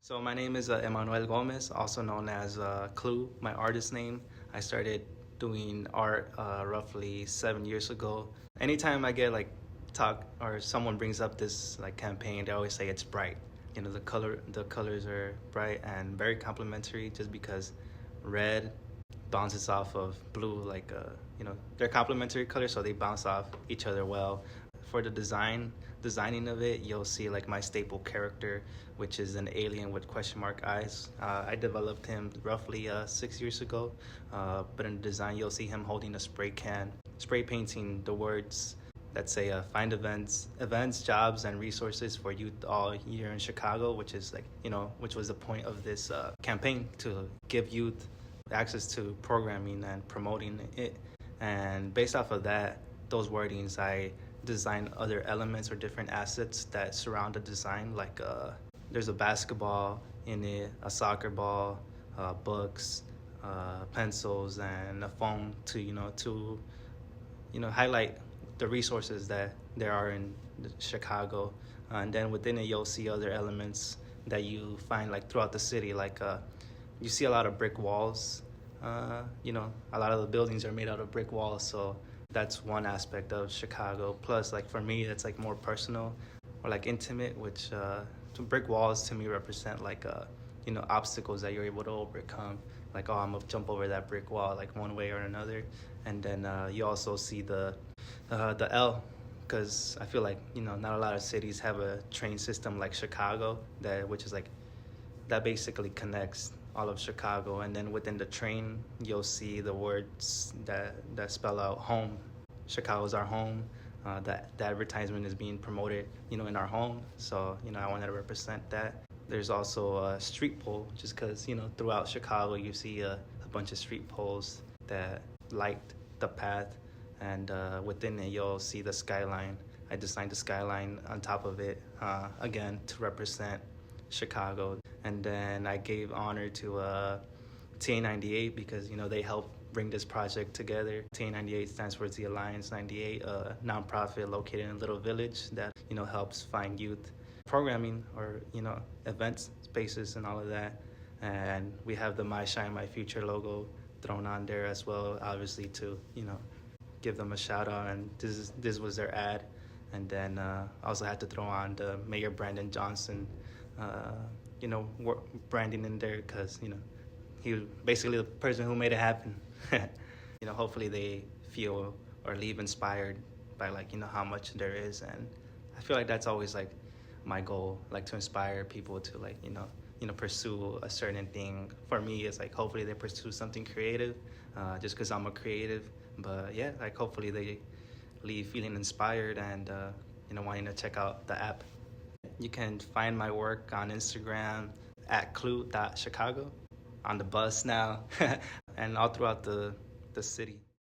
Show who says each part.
Speaker 1: So my name is Emmanuel Gomez, also known as Clue, my artist name. I started doing art roughly 7 years ago. Anytime I get talk or someone brings up this campaign, they always say it's bright. You know, the colors are bright and very complementary just because red bounces off of blue, they're complementary colors, so they bounce off each other well. For the designing of it, you'll see my staple character, which is an alien with question mark eyes. I developed him roughly 6 years ago, but in the design you'll see him holding a spray can, spray painting the words that say find events, jobs, and resources for youth all here in Chicago, which is which was the point of this campaign, to give youth access to programming and promoting it. And based off of that, those wordings, I design other elements or different assets that surround the design. There's a basketball in it, a soccer ball, books, pencils, and a phone to highlight the resources that there are in Chicago. And then within it, you'll see other elements that you find throughout the city. You see a lot of brick walls. A lot of the buildings are made out of brick walls, so that's one aspect of Chicago. Plus, for me, it's more personal or intimate, which brick walls to me represent obstacles that you're able to overcome. I'm gonna jump over that brick wall one way or another. And then you also see the L, because I feel not a lot of cities have a train system like Chicago, that basically connects all of Chicago. And then within the train, you'll see the words that spell out home. Chicago's our home. The advertisement is being promoted, in our home. So, I wanted to represent that. There's also a street pole, just because, throughout Chicago, you see a bunch of street poles that light the path. And within it, you'll see the skyline. I designed the skyline on top of it, again, to represent Chicago. And then I gave honor to TA98 because, they helped bring this project together. TA98 stands for the Alliance 98, a nonprofit located in a little village that, helps find youth programming or, events, spaces, and all of that. And we have the My Shine, My Future logo thrown on there as well, obviously, to, give them a shout out. And this was their ad. And then I also had to throw on the Mayor Brandon Johnson branding in there, because he was basically the person who made it happen. Hopefully they feel or leave inspired by how much there is. And I feel that's always my goal, to inspire people to pursue a certain thing. For me, it's hopefully they pursue something creative, just because I'm a creative. But yeah, hopefully they leave feeling inspired and wanting to check out the app. You can find my work on Instagram at clue.chicago, on the bus now, and all throughout the city.